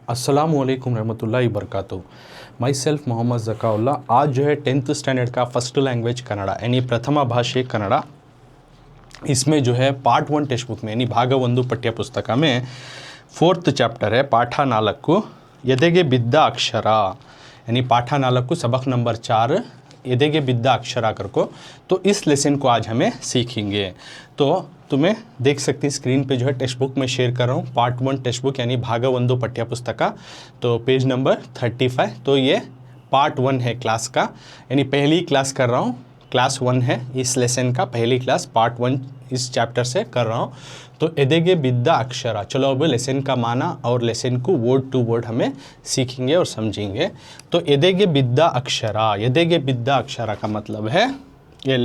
अस्सलामुअलैकुम रहमतुल्लाहि बरकातहू। My self Mohammad Zakaullah. आज जो है 10th स्टैंडर्ड का फर्स्ट लैंग्वेज कन्नड़ा यानी प्रथमा भाषे कन्नड़ा, इसमें जो है पार्ट 1 टेक्स्ट बुक में यानी भाग 1 पठ्य पुस्तक में 4th चैप्टर है पाठ 4 यदेगे बिद्दा अक्षरा यानी पाठ 4 सबक नंबर 4 यदेगे बिद्दा अक्षरा करको। तो इस लेसन को आज हमें सीखेंगे। तो तुम्हें देख सकती स्क्रीन पे जो है टेक्स्ट बुक में शेयर कर रहा हूँ पार्ट 1 टेक्स्ट बुक यानी भाग 1 पठ्य पुस्तक। तो पेज नंबर 35। तो ये पार्ट 1 है क्लास का, यानी पहली क्लास कर रहा हूँ, क्लास 1 है इस लेसन का, पहली क्लास पार्ट 1 इस चैप्टर से कर रहा हूँ। तो यदेगे बिद्दा अक्षरा। चलो अब लेसन का माना और लेसन को वर्ड टू वर्ड हमें सीखेंगे और समझेंगे। तो यदेगे बिद्दा अक्षरा, यदेगे बिद्दा अक्षरा का मतलब है ये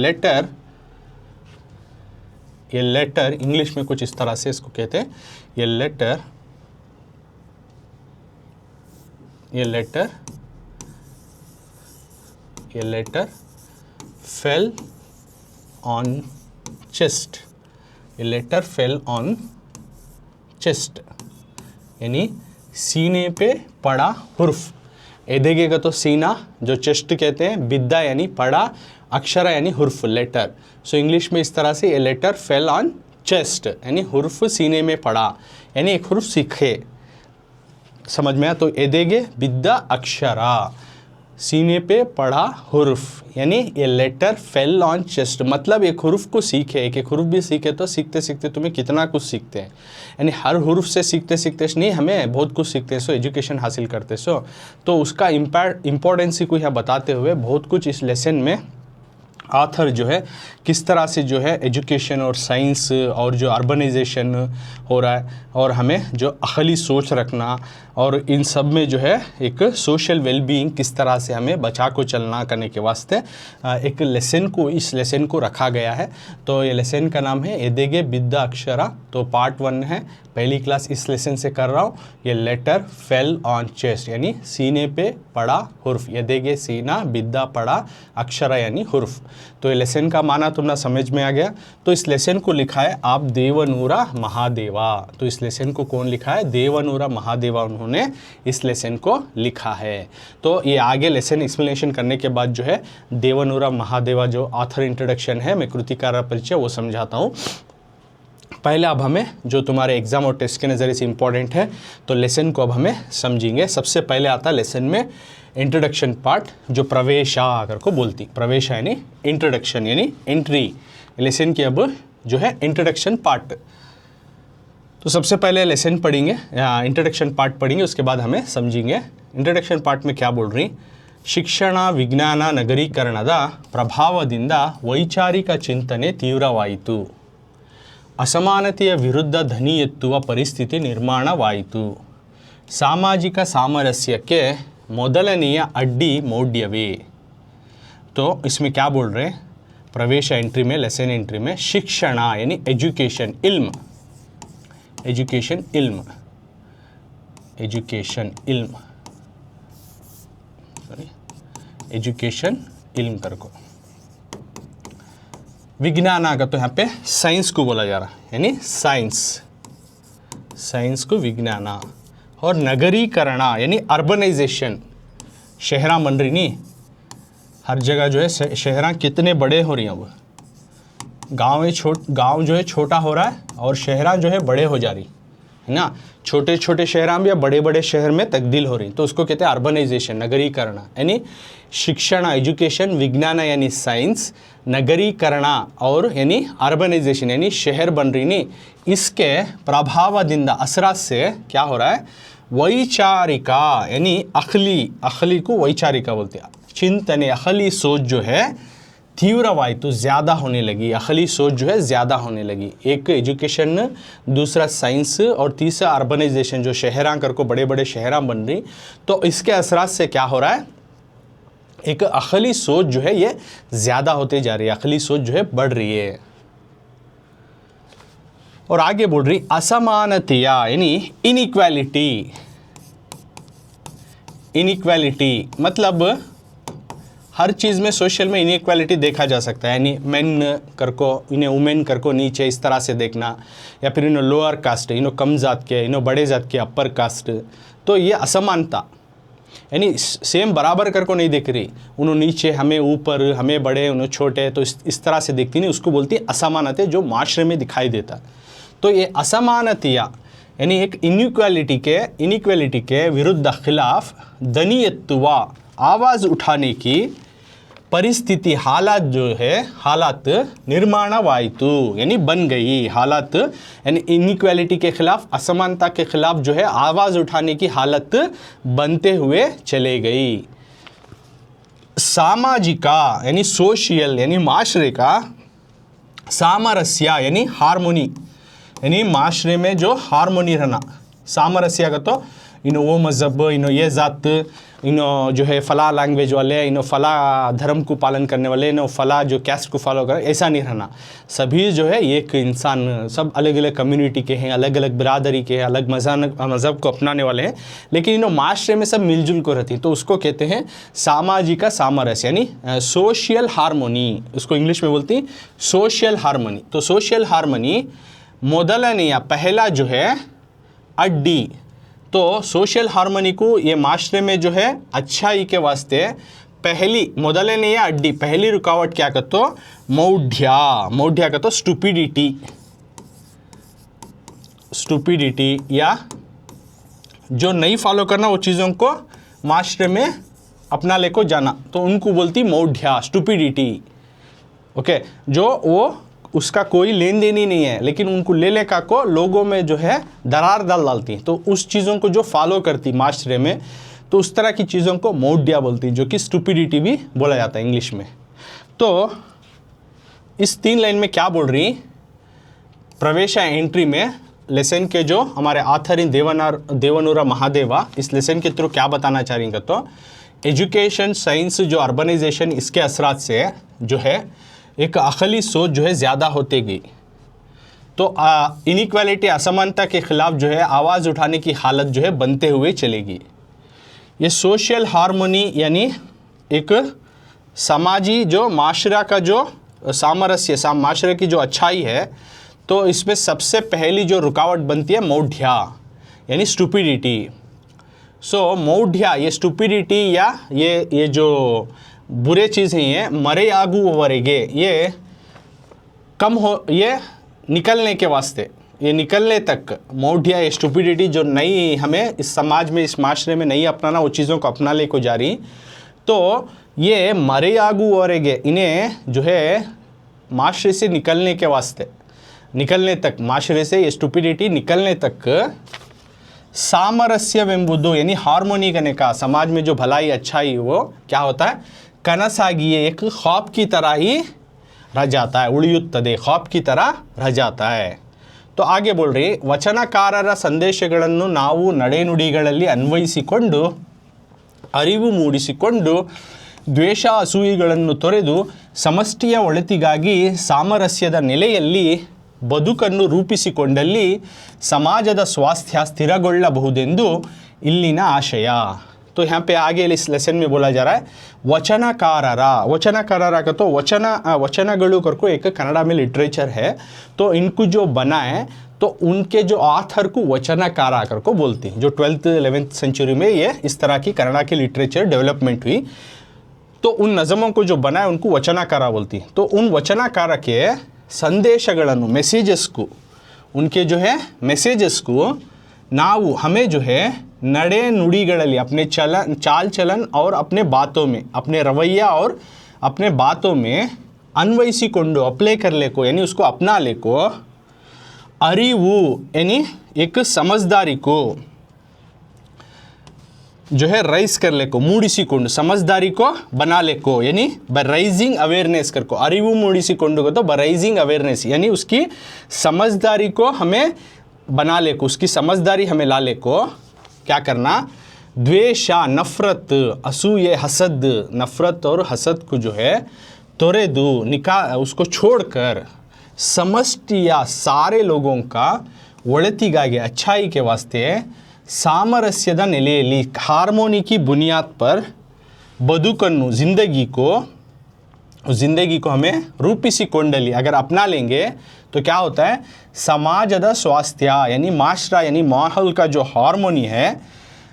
लेटर इंग्लिश में कुछ इस तरह से इसको कहते हैं। ये लेटर फेल ऑन चेस्ट। ये लेटर फेल ऑन चेस्ट यानी सीने पे पड़ा हुर्फ। यदेगे का तो सीना जो चेस्ट कहते हैं, बिद्दा यानी पड़ा, अक्षरा यानी हुर्फ लेटर। सो इंग्लिश में इस तरह से ये लेटर फेल ऑन चेस्ट यानी हुर्फ सीने में पड़ा, यानी एक हुर्फ सीखे। समझ में आया? तो यदेगे बिद्दा अक्षरा सीने पे पड़ा हुर्फ, यानी ये लेटर फेल ऑन चेस्ट मतलब एक हुर्फ को सीखे। एक हुर्फ भी सीखे तो सीखते सीखते तुम्हें कितना कुछ सीखते हैं, यानी हर हुर्फ से सीखते सीखते नहीं, हमें बहुत कुछ सीखते सो एजुकेशन हासिल करते सो। तो उसका इम्पोर्टेंस को यहाँ बताते हुए बहुत कुछ इस लेसन में आथर जो है किस तरह से जो है एजुकेशन और साइंस और जो अर्बनाइजेशन हो रहा है और हमें जो अखली सोच रखना और इन सब में जो है एक सोशल वेलबीइंग किस तरह से हमें बचा को चलना करने के वास्ते एक लेसन को इस लेसन को रखा गया है। तो ये लेसन का नाम है यदेगे बिद्दा अक्षरा। तो पार्ट 1 है, पहली क्लास इस लेसन से कर रहा हूँ। ये लेटर फेल ऑन चेस्ट यानी सीने पे पड़ा हुर्फ। यदेगे सीना, बिद्दा पड़ा, अक्षरा यानी हुर्फ। तो ये लेसन का माना तुमने समझ में आ गया। तो इस लेसन को लिखा है आप देवनूरा महादेवा। तो इस लेसन को कौन लिखा है? देवनूरा महादेवा उन्होंने इस लेसन को लिखा है। तो ये आगे लेसन एक्सप्लेनेशन करने के बाद जो है देवनूरा महादेवा जो ऑथर इंट्रोडक्शन है, मैं कृतिकार परिचय वो समझाता हूँ। पहले अब हमें जो तुम्हारे एग्जाम और टेस्ट के नज़रिए से इम्पॉर्टेंट है तो लेसन को अब हमें समझेंगे। सबसे पहले आता है लेसन में इंट्रोडक्शन पार्ट जो प्रवेशा अगर को बोलती। प्रवेशा यानी इंट्रोडक्शन यानी एंट्री। लेसन की अब जो है इंट्रोडक्शन पार्ट। तो सबसे पहले लेसन पढ़ेंगे, इंट्रोडक्शन पार्ट पढ़ेंगे, उसके बाद हमें समझेंगे इंट्रोडक्शन पार्ट में क्या बोल रही। ಶಿಕ್ಷಣ ವಿಜ್ಞಾನ ನಗರೀಕರಣದ ಪ್ರಭಾವದಿಂದ ವೈಚಾರಿಕ ಚಿಂತನೆ ತೀವ್ರವಾಯಿತು. ಅಸಮಾನತೆಯ ವಿರುದ್ಧ ಧ್ವನಿ ಎತ್ತುವ ಪರಿಸ್ಥಿತಿ ನಿರ್ಮಾಣವಾಯಿತು. ಸಾಮಾಜಿಕ ಸಾಮರಸ್ಯಕ್ಕೆ ಮೊದಲನೆಯ ಅಡ್ಡಿ ಮೌಢ್ಯವೇ. तो इसमें क्या बोल रहे हैं? प्रवेश एंट्री में, लेसन एंट्री में शिक्षण यानी एजुकेशन, इल्म, एजुकेशन इल्म, एजुकेशन इल्म, एजुकेशन इल्म कर को। विज्ञान आगा तो यहाँ पे साइंस को बोला जा रहा है, यानी साइंस, साइंस को विज्ञान। और नगरीकरण यानी अर्बनाइजेशन, शहरा बन रही नहीं, हर जगह जो है शहरा कितने बड़े हो रही हैं। अब गांव जो है छोटा हो रहा है और शहरा जो है बड़े हो जा रही है ना। छोटे छोटे शहर में या बड़े बड़े शहर में तब्दील हो रही, तो उसको कहते हैं अर्बनाइजेशन, नगरीकरण। यानी शिक्षण एजुकेशन, विज्ञान यानी साइंस, नगरीकरण और यानी अर्बनाइजेशन यानी शहर बन रही नहीं, इसके प्रभावದಿಂದ असरात से क्या हो रहा है? वैचारिका यानी अखली, अखली को वैचारिका बोलते हैं। चिंतने अखली सोच जो है तीव्रवाई तो ज़्यादा होने लगी, अखली सोच जो है ज़्यादा होने लगी। एक एजुकेशन, दूसरा साइंस और तीसरा अर्बनाइजेशन जो शहरा कर को बड़े बड़े शहरा बन रही, तो इसके असरात से क्या हो रहा है? एक अखली सोच जो है ये ज़्यादा होते जा रही है, अखली सोच जो है बढ़ रही है। और आगे बोल रही असमानतिया यानी इनइक्वालिटी। इनइक्वालिटी मतलब हर चीज़ में सोशल में इनइक्वालिटी देखा जा सकता है, यानी मेन कर को इन्हें वुमेन कर को नीचे इस तरह से देखना, या फिर इन्हों लोअर कास्ट, इन्हों कम जात के, इन्हों बड़े जात के अपर कास्ट, तो ये असमानता यानी सेम बराबर कर को नहीं देख रही, उन्होंने नीचे हमें ऊपर, हमें बड़े उन्होंने छोटे, तो इस तरह से देखती नहीं, उसको बोलती है असमानते जो माशरे में दिखाई देता। तो ये असमानतिया यानी एक इनइक्वालिटी के विरुद्ध खिलाफ दनीयत्वा आवाज़ उठाने की परिस्थिति हालात जो है, हालात निर्माणवायतु यानी बन गई, हालात यानी इनइक्वालिटी के खिलाफ, असमानता के खिलाफ जो है आवाज़ उठाने की हालत बनते हुए चले गई। सामाजिका यानी सोशियल यानी माशरे का, सामरस्य यानी हारमोनी यानी माशरे में जो हारमोनी रहना, सामरस्य का तो वो मज़हब, ये ज़ात, जो है फ़ला लैंग्वेज वाले, फ़ला धर्म को पालन करने वाले, फ़ला जो कैस्ट को फॉलो कर, ऐसा नहीं रहना। सभी जो है एक इंसान, सब अलग अलग कम्युनिटी के हैं, अलग अलग बिरादरी के हैं, अलग मज़हब को अपनाने वाले हैं, लेकिन माशरे में सब मिलजुल को रहती, तो उसको कहते हैं सामाजिक सामरस्य यानी सोशल हारमोनी। उसको इंग्लिश में बोलती हैं सोशल हारमोनी। तो सोशल हारमोनी मोदलनिया पहला जो है अड्डी, तो सोशल हारमोनी को ये माशरे में जो है अच्छाई के वास्ते पहली मोदलनिया अड्डी, पहली रुकावट क्या कहते हो, मौढ़्या कहते हो स्टूपिडिटी या जो नहीं फॉलो करना वो चीज़ों को माशरे में अपना लेको जाना, तो उनको बोलती मौढ़्या, स्टूपिडिटी। ओके, जो वो उसका कोई लेन देन ही नहीं है, लेकिन उनको ले लेका को लोगों में जो है दरार डालती, तो उस चीज़ों को जो फॉलो करती माशरे में, तो उस तरह की चीज़ों को मौढ़्या बोलती, जो कि स्टूपिडिटी भी बोला जाता है इंग्लिश में। तो इस 3 लाइन में क्या बोल रही, प्रवेशा एंट्री में लेसन के जो हमारे आथर इन देवनूरा महादेवा इस लेसन के थ्रू क्या बताना चाह रही हैं, तो एजुकेशन, साइंस, जो अर्बनाइजेशन, इसके असरात से जो है एक अखली सोच जो है ज़्यादा होती गई, तो इनइक्वालिटी असमानता के ख़िलाफ़ जो है आवाज़ उठाने की हालत जो है बनते हुए चलेगी। ये सोशल हारमोनी यानी एक समाजी जो माशरा का जो सामरस्य, माशरे की जो अच्छाई है, तो इसमें सबसे पहली जो रुकावट बनती है मौढ़्या यानी स्टूपिडिटी। सो मौढ़्या ये स्टूपिडिटी या ये जो बुरे चीज़ हैं, ये मरे आगू वरेगे, ये कम हो, ये निकलने के वास्ते, ये निकलने तक मौढ़्या ये स्टूपिडिटी जो नहीं हमें इस समाज में, इस माशरे में नहीं अपनाना, वो चीज़ों को अपना ले को जा रही, तो ये मरे आगू वरेगे, इन्हें जो है माशरे से निकलने के वास्ते, निकलने तक, माशरे से ये स्टूपिडिटी निकलने तक सामरस्य वेंबुदो यानी हारमोनी करने का, समाज में जो भलाई अच्छाई वो क्या होता है, कनसागी एक ख्वाब की तरह ही रह जाता है, उಳಿಯುತ್ತದೆ, ख्वाब की तरह रह जाता है। तो आगे बोल रही, वचनकारರ ಸಂದೇಶಗಳನ್ನು ನಾವು ನಡೆನುಡಿಗಳಲ್ಲಿ ಅನ್ವಯಿಸಿಕೊಂಡು ಅರಿವು ಮೂಡಿಸಿಕೊಂಡು ದ್ವೇಷ ಅಸೂಯೆಗಳನ್ನು ತೊರೆದು ಸಮಷ್ಟಿಯ ಒಳಿತಿಗಾಗಿ ಸಾಮರಸ್ಯದ ನೆಲೆಯಲ್ಲಿ ಬದುಕನ್ನು ರೂಪಿಸಿಕೊಂಡಲ್ಲಿ ಸಮಾಜದ ಸ್ವಾಸ್ಥ್ಯ ಸ್ಥಿರಗೊಳ್ಳಬಹುದೆಂದು ಇಲ್ಲಿನ ಆಶಯ। तो यहाँ पे आगे इस लेसन में बोला जा रहा है वचनकाररा का, तो वचनगलु करको एक कन्नड़ा में लिटरेचर है, तो इनको जो बना है तो उनके जो आथर को वचनकारा करको बोलते हैं। जो 12th 11th सेंचुरी में ये इस तरह की कन्नड़ा की लिटरेचर डेवलपमेंट हुई, तो उन नज़मों को जो बनाए उनको वचनकारा बोलती है। तो उन वचनकारा के संदेशಗಳನ್ನು, मैसेजेस को, उनके जो है मैसेजेस को नाउ हमें जो है नड़े नुड़ीगढ़ली, अपने चाल चलन और अपने बातों में, अपने रवैया और अपने बातों में अन्वयसिकोंडु, अप्लाई कर ले को यानी उसको अपना ले को, अरिवु यानी एक समझदारी को जो है राइज कर ले को, मूडिसिकोंडु समझदारी को बना ले को, यानी बाय राइजिंग अवेयरनेस कर को, अरिवु मूडिसिकोंडु को तो बाय राइजिंग अवेयरनेस यानी उसकी समझदारी को हमें बना ले को, उसकी समझदारी हमें ला ले को क्या करना, द्वेषा, नफ़रत, असूये, हसद, नफ़रत और हसद को जो है तोरेदु उसको छोड़कर समष्टि या सारे लोगों का ಒಳಿತಿಗಾಗಿ अच्छाई के वास्ते सामरस्यದ ನೆಲೆಯಲ್ಲಿ, हारमोनी की बुनियाद पर बदुकन्नु, ज़िंदगी को हमें रूपिसिकोंडली अगर अपना लेंगे तो क्या होता है, समाजದ स्वास्थ्य यानी माशरा यानी माहौल का जो हारमोनी है,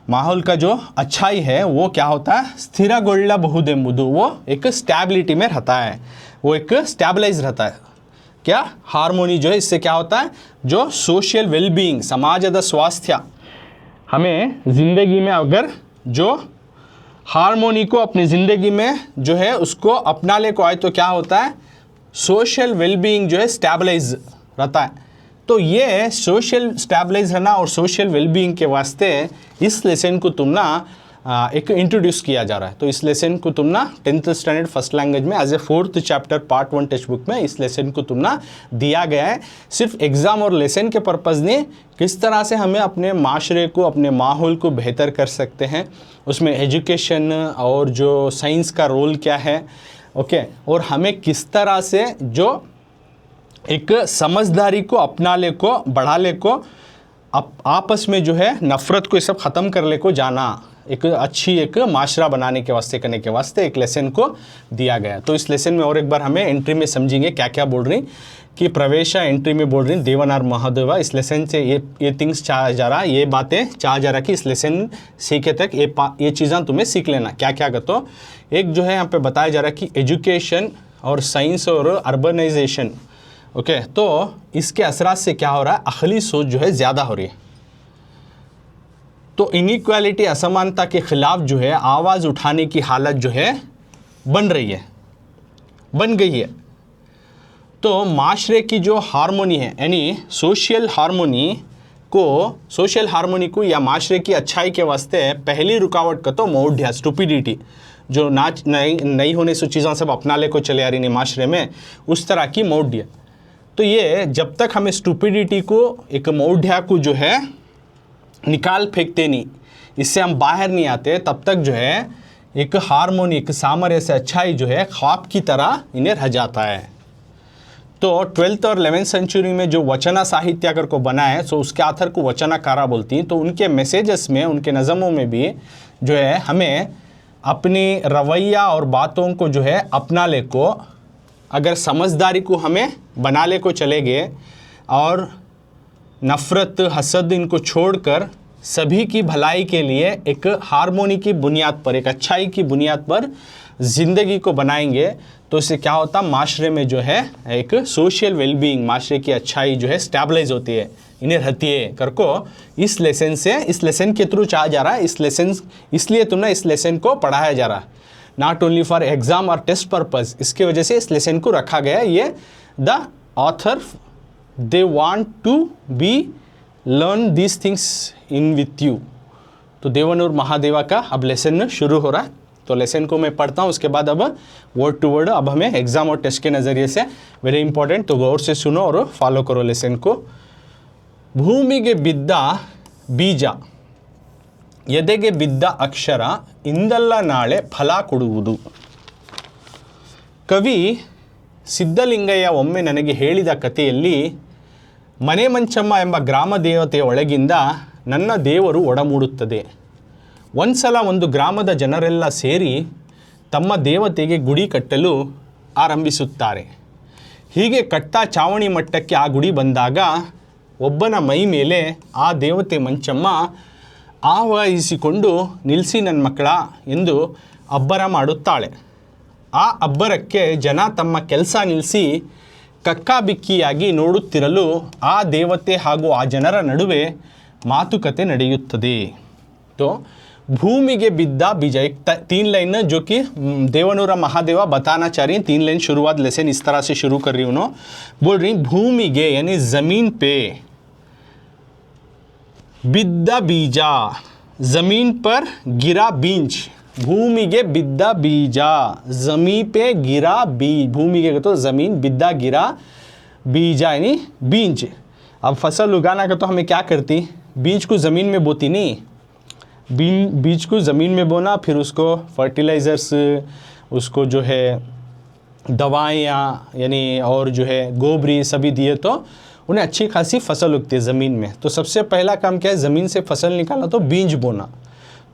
माहौल का जो अच्छाई है वो क्या होता है, स्थिरगोल्लಬಹುದೆಂಬುದು, वो एक स्टेबिलिटी में रहता है, वो एक स्टेबलाइज रहता है। क्या हार्मोनी जो है इससे क्या होता है, जो सोशल वेलबींग, समाजದ स्वास्थ्य, हमें ज़िंदगी में अगर जो हार्मोनी को अपनी ज़िंदगी में जो है उसको अपना ले को आए तो क्या होता है, सोशल वेलबींग जो है स्टेबलाइज रहता है। तो ये सोशल स्टेबलाइज रहना और सोशल वेलबींग के वास्ते इस लेसन को तुम ना एक इंट्रोड्यूस किया जा रहा है। तो इस लेसन को तुम ना 10th स्टैंडर्ड फर्स्ट लैंग्वेज में as a 4th chapter part 1 text book में इस लेसन को तुम ना दिया गया है। सिर्फ एग्ज़ाम और लेसन के पर्पज़ नहीं, किस तरह से हमें अपने माशरे को, अपने माहौल को बेहतर कर सकते हैं, उसमें एजुकेशन और जो साइंस का रोल क्या है, ओके, और हमें किस तरह से जो एक समझदारी को अपना ले को, बढ़ा ले को, आपस में जो है नफ़रत को ये सब ख़त्म कर ले को जाना, एक अच्छी एक माशरा बनाने के वास्ते, करने के वास्ते एक लेसन को दिया गया। तो इस लेसन में और एक बार हमें एंट्री में समझेंगे क्या क्या बोल रही, कि प्रवेश एंट्री में बोल रही देवनार महादेवा, इस लेसन से ये थिंग्स चाहा जा रहा, ये बातें चाहा जा रहा कि इस लेसन सीखे तक ये चीज़ें तुम्हें सीख लेना। क्या क्या कर, तो एक जो है यहाँ पे बताया जा रहा कि एजुकेशन और साइंस और अर्बनाइजेशन, ओके, तो इसके असरात से क्या हो रहा है, अखली सोच जो है ज़्यादा हो रही है। तो इनइक्वालिटी, असमानता के ख़िलाफ़ जो है आवाज़ उठाने की हालत जो है बन रही है, बन गई है। तो माशरे की जो हार्मोनी है, यानी सोशल हार्मोनी को या माशरे की अच्छाई के वास्ते पहली रुकावट का तो मौढ़, स्टुपिडिटी, जो नाच नहीं होने से चीज़ें सब अपना ले को चले आ रही नहीं माशरे में, उस तरह की मौढ़। तो ये जब तक हमें स्टुपिडिटी को, एक मौढ़ को जो है निकाल फेंकते नहीं, इससे हम बाहर नहीं आते, तब तक जो है एक हार्मोनी, एक सामर्थ्य से अच्छाई जो है ख्वाब की तरह इन्हें रह जाता है। तो 12th और 11th सेंचुरी में जो वचना साहित्य अगर को बना है, तो उसके आथर को वचनाकारा बोलती हैं। तो उनके मैसेजेस में, उनके नज़मों में भी जो है हमें अपनी रवैया और बातों को जो है अपना ले को, अगर समझदारी को हमें बना ले को चले गए और नफ़रत, हसद इनको छोड़कर सभी की भलाई के लिए एक हार्मोनी की बुनियाद पर, एक अच्छाई की बुनियाद पर ज़िंदगी को बनाएंगे, तो इससे क्या होता, माशरे में जो है एक सोशल वेलबींग, माशरे की अच्छाई जो है स्टेबलाइज होती है, इन्हें रहती है कर को। इस लेसन से, इस लेसन के थ्रू चाहा जा रहा है, इस लेसन इसलिए तुम ना इस लेसन को पढ़ाया जा रहा है, नॉट ओनली फॉर एग्ज़ाम और टेस्ट पर्पज़। इसके वजह से इस लेसन को रखा गया। ये the author they want to be learn this things in with you. तो देवनूर महादेवा का अब लेसन शुरू हो रहा है। तो लेसन को मैं पढ़ता हूँ, उसके बाद अब वर्ड टू वर्ड अब हमें एग्ज़ाम और टेस्ट के नज़रिए से वेरी इंपॉर्टेंट, तो गौर से सुनो और फॉलो करो लेसन को। भूमिगे बिद्ದ ಬೀಜ, ಎದೆಗೆ ಬಿದ್ದ ಅಕ್ಷರ, ಇಂದಲ್ಲ ನಾಳೆ ಫಲ ಕೊಡುವುದು. ಕವಿ ಸಿದ್ಧಲಿಂಗಯ್ಯ ಒಮ್ಮೆ ನನಗೆ ಹೇಳಿದ ಕಥೆಯಲ್ಲಿ, ಮನೆ ಮಂಚಮ್ಮ ಎಂಬ ಗ್ರಾಮ ದೇವತೆಯ ಒಳಗಿಂದ ನನ್ನ ದೇವರು ಒಡಮೂಡುತ್ತದೆ. ಒಂದ್ಸಲ ಒಂದು ಗ್ರಾಮದ ಜನರೆಲ್ಲ ಸೇರಿ ತಮ್ಮ ದೇವತೆಗೆ ಗುಡಿ ಕಟ್ಟಲು ಆರಂಭಿಸುತ್ತಾರೆ. ಹೀಗೆ ಕಟ್ತಾ ಚಾವಣಿ ಮಟ್ಟಕ್ಕೆ ಆ ಗುಡಿ ಬಂದಾಗ ಒಬ್ಬನ ಮೈ ಮೇಲೆ ಆ ದೇವತೆ ಮಂಚಮ್ಮ ಆವಾಹಿಸಿಕೊಂಡು, ನಿಲ್ಲಿಸಿ ನನ್ನ ಮಕ್ಕಳ ಎಂದು ಅಬ್ಬರ ಮಾಡುತ್ತಾಳೆ. ಆ ಅಬ್ಬರಕ್ಕೆ ಜನ ತಮ್ಮ ಕೆಲಸ ನಿಲ್ಲಿಸಿ ಕಕ್ಕಾಬಿಕ್ಕಿಯಾಗಿ ನೋಡುತ್ತಿರಲು ಆ ದೇವತೆ ಹಾಗೂ ಆ ಜನರ ನಡುವೆ ಮಾತುಕತೆ ನಡೆಯುತ್ತದೆ. तो भूमिगे बिद्दा बीज, एक 3 लाइन जो कि देवनूरा महादेवा बताना चाह रही हैं। 3 लाइन शुरुआत लेसन इस तरह से शुरू कर रही हूँ। बोल रही भूमिगे यानी ज़मीन पे, बिद्दा बीजा ज़मीन पर गिरा बीज, भूमिगे बिद्दा बीजा ज़मीन पे गिरा बीज, भूमिगे तो ज़मीन, बिद्दा गिरा बीजा यानी बीज। अब फसल उगाना का तो हमें क्या करती, बीज को ज़मीन में बोती नहीं, बीज को ज़मीन में बोना, फिर उसको फर्टिलाइज़र्स, उसको जो है दवाइयाँ यानी और जो है गोबरी सभी दिए तो उन्हें अच्छी खासी फसल उगती है ज़मीन में। तो सबसे पहला काम क्या है, ज़मीन से फसल निकालना, तो बीज बोना।